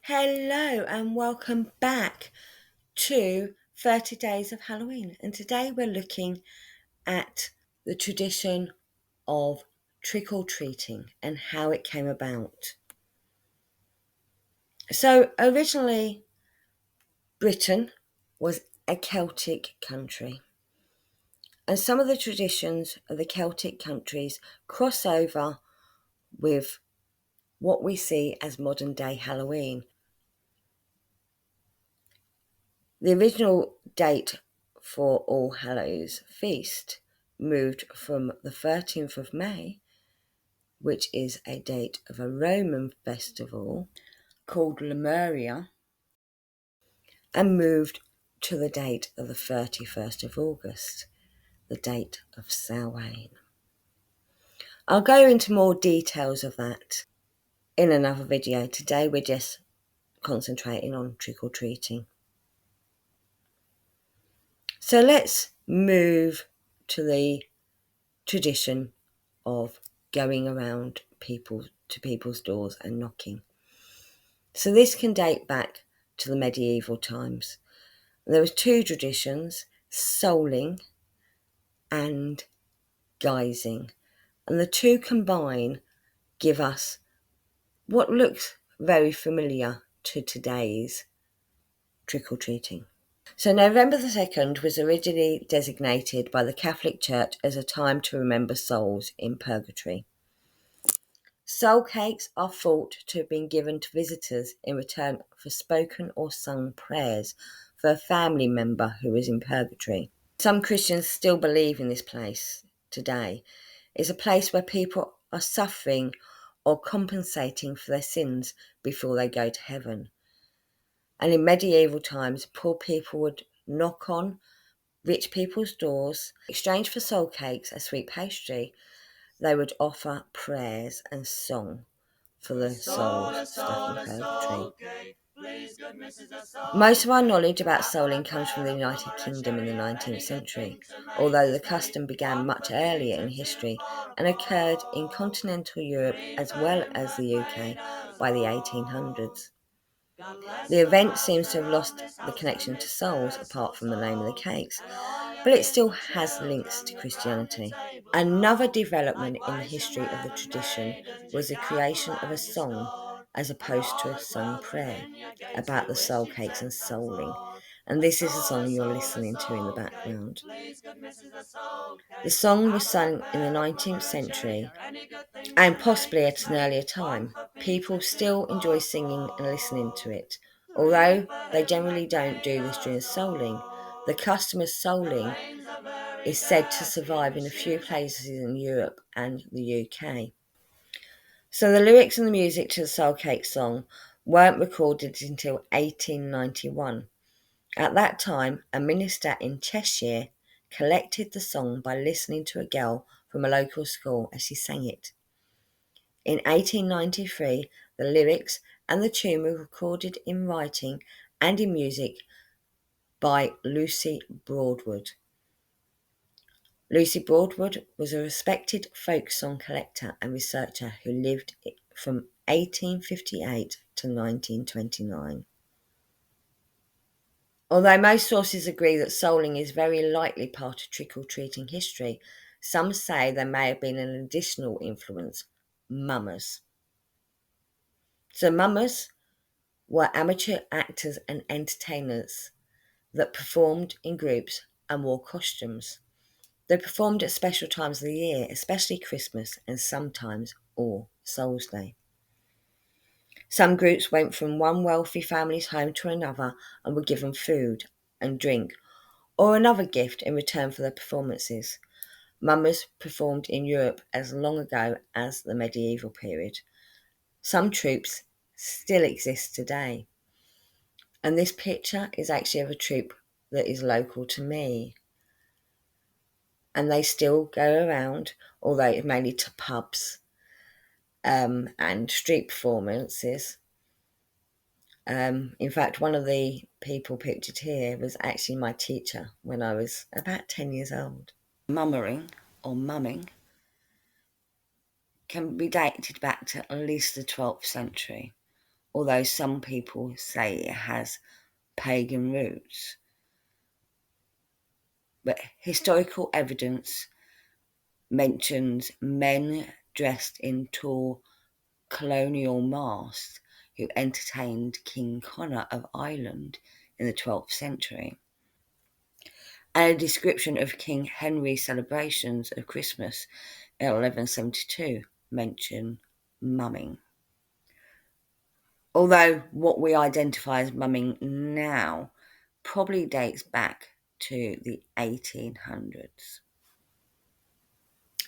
Hello and welcome back to 30 Days of Halloween. And today we're looking at the tradition of trick-or-treating and how it came about. So originally, Britain was a Celtic country. And some of the traditions of the Celtic countries cross over with what we see as modern day Halloween. The original date for All Hallows Feast moved from the 13th of May, which is a date of a Roman festival called Lemuria, and moved to the date of the 31st of August, the date of Samhain. I'll go into more details of that in another video. Today we're just concentrating on trick-or-treating. So let's move to the tradition of going around people's doors and knocking. So this can date back to the medieval times. There was two traditions, souling and guising, and the two combine give us what looks very familiar to today's trick-or-treating. So November the 2nd was originally designated by the Catholic Church as a time to remember souls in purgatory. Soul cakes are thought to have been given to visitors in return for spoken or sung prayers for a family member who is in purgatory. Some Christians still believe in this place today. It's a place where people are suffering or compensating for their sins before they go to heaven. And in medieval times, poor people would knock on rich people's doors, exchange for soul cakes, a sweet pastry. They would offer prayers and song for the souls stuck in purgatory. Most of our knowledge about souling comes from the United Kingdom in the 19th century, although the custom began much earlier in history and occurred in continental Europe as well as the UK by the 1800s. The event seems to have lost the connection to souls apart from the name of the cakes, but it still has links to Christianity. Another development in the history of the tradition was the creation of a song as opposed to a song prayer about the soul cakes and souling, and this is the song you're listening to in the background. The song was sung in the 19th century and possibly at an earlier time. People still enjoy singing and listening to it, although they generally don't do this during souling. The custom of souling is said to survive in a few places in Europe and the UK. So the lyrics and the music to the Soul Cake song weren't recorded until 1891. At that time, a minister in Cheshire collected the song by listening to a girl from a local school as she sang it. In 1893, the lyrics and the tune were recorded in writing and in music by Lucy Broadwood. Lucy Broadwood was a respected folk song collector and researcher who lived from 1858 to 1929. Although most sources agree that souling is very likely part of trick-or-treating history, some say there may have been an additional influence, mummers. So mummers were amateur actors and entertainers that performed in groups and wore costumes. They performed at special times of the year, especially Christmas and sometimes All Souls Day. Some groups went from one wealthy family's home to another and were given food and drink or another gift in return for their performances. Mummers performed in Europe as long ago as the medieval period. Some troupes still exist today. And this picture is actually of a troupe that is local to me. And they still go around, although it's mainly to pubs and street performances. In fact, one of the people pictured here was actually my teacher when I was about 10 years old. Mummering or mumming can be dated back to at least the 12th century, although some people say it has pagan roots. But historical evidence mentions men dressed in tall colonial masks who entertained King Conor of Ireland in the 12th century. And a description of King Henry's celebrations of Christmas in 1172 mention mumming. Although what we identify as mumming now probably dates back to the 1800s.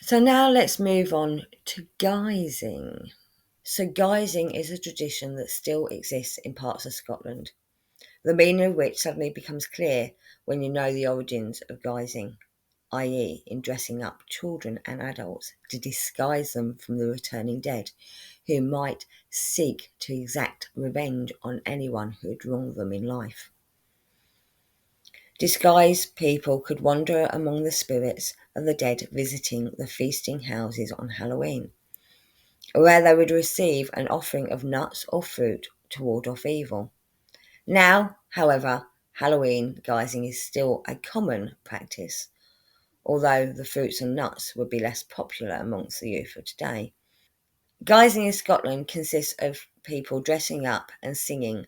So now let's move on to guising. So guising is a tradition that still exists in parts of Scotland, the meaning of which suddenly becomes clear when you know the origins of guising, i.e. in dressing up children and adults to disguise them from the returning dead, who might seek to exact revenge on anyone who had wronged them in life. Disguised people could wander among the spirits of the dead visiting the feasting houses on Halloween, where they would receive an offering of nuts or fruit to ward off evil. Now, however, Halloween guising is still a common practice, although the fruits and nuts would be less popular amongst the youth of today. Guising in Scotland consists of people dressing up and singing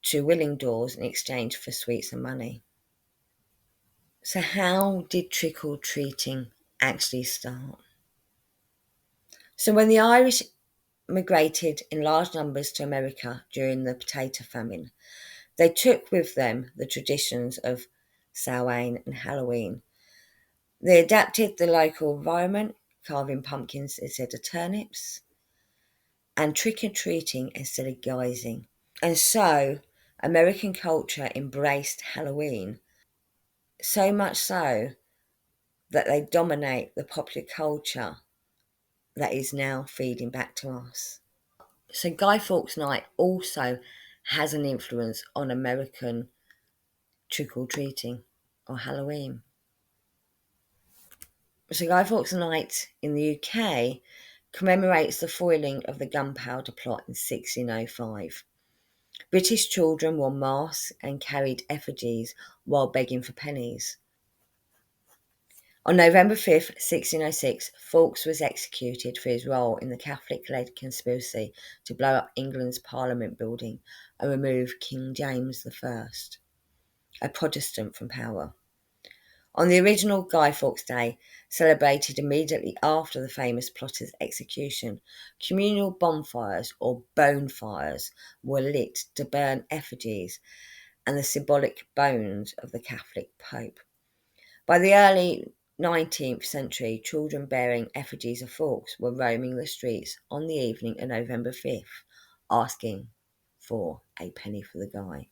to willing doors in exchange for sweets and money. So how did trick-or-treating actually start? So when the Irish migrated in large numbers to America during the potato famine, they took with them the traditions of Samhain and Halloween. They adapted the local environment, carving pumpkins instead of turnips, and trick-or-treating instead of guising. And so American culture embraced Halloween, so much so that they dominate the popular culture that is now feeding back to us. So Guy Fawkes Night also has an influence on American trick-or-treating or Halloween. So Guy Fawkes Night in the UK commemorates the foiling of the Gunpowder Plot in 1605. British children wore masks and carried effigies while begging for pennies. On November 5th, 1606, Fawkes was executed for his role in the Catholic-led conspiracy to blow up England's Parliament building and remove King James I, a Protestant, from power. On the original Guy Fawkes Day, celebrated immediately after the famous plotter's execution, communal bonfires or bonefires were lit to burn effigies and the symbolic bones of the Catholic Pope. By the early 19th century, children bearing effigies of Fawkes were roaming the streets on the evening of November 5th, asking for a penny for the guy.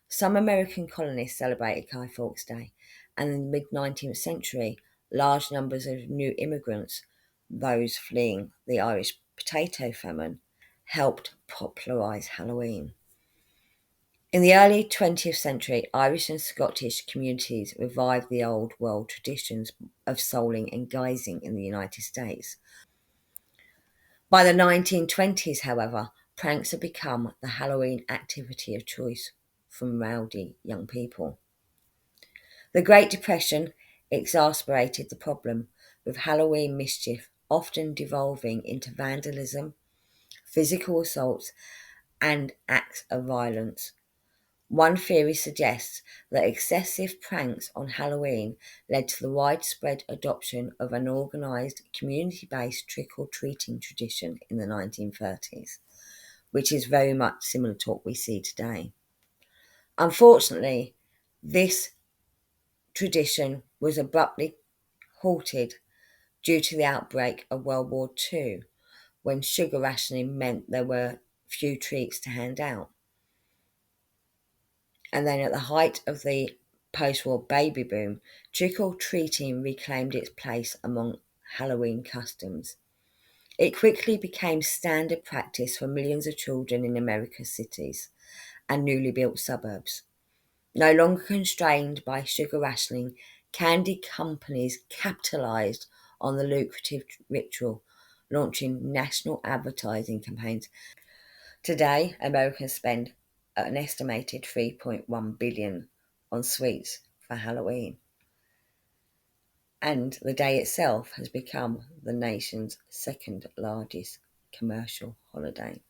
Some American colonists celebrated Guy Fawkes Day, and in the mid-19th century, large numbers of new immigrants, those fleeing the Irish potato famine, helped popularise Halloween. In the early 20th century, Irish and Scottish communities revived the old world traditions of souling and guising in the United States. By the 1920s, however, pranks had become the Halloween activity of choice from rowdy young people. The Great Depression exacerbated the problem, with Halloween mischief often devolving into vandalism, physical assaults, and acts of violence. One theory suggests that excessive pranks on Halloween led to the widespread adoption of an organised, community-based trick-or-treating tradition in the 1930s, which is very much similar to what we see today. Unfortunately, this tradition was abruptly halted due to the outbreak of World War II, when sugar rationing meant there were few treats to hand out. And then at the height of the post-war baby boom, trick-or-treating reclaimed its place among Halloween customs. It quickly became standard practice for millions of children in America's cities and newly built suburbs. No longer constrained by sugar rationing, candy companies capitalised on the lucrative ritual, launching national advertising campaigns Today, Americans spend an estimated $3.1 billion on sweets for Halloween. And the day itself has become the nation's second largest commercial holiday.